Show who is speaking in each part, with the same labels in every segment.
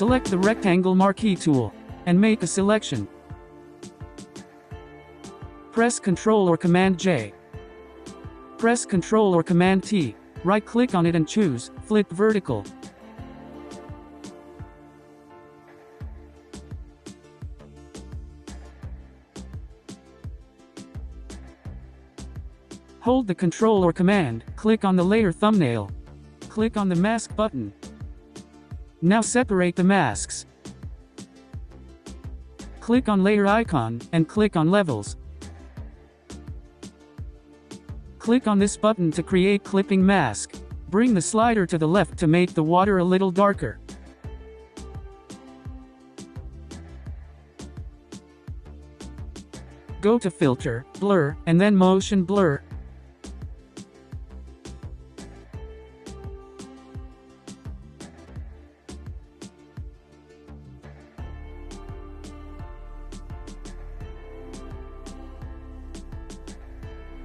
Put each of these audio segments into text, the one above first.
Speaker 1: Select the rectangle marquee tool, and make a selection. Press Ctrl or Command J. Press Ctrl or Command T, right-click on it and choose Flip Vertical. Hold the Ctrl or Command, click on the layer thumbnail. Click on the mask button. Now separate the masks. Click on layer icon, and click on levels. Click on this button to create clipping mask. Bring the slider to the left to make the water a little darker. Go to Filter, Blur, and then Motion Blur.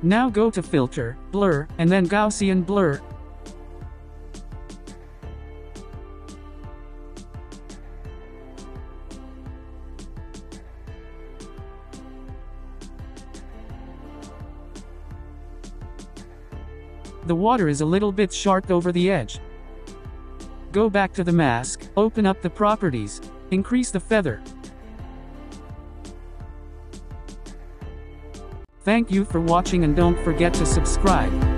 Speaker 1: Now go to Filter, Blur, and then Gaussian Blur. The water is a little bit sharp over the edge. Go back to the mask, open up the properties, increase the feather. Thank you for watching and don't forget to subscribe.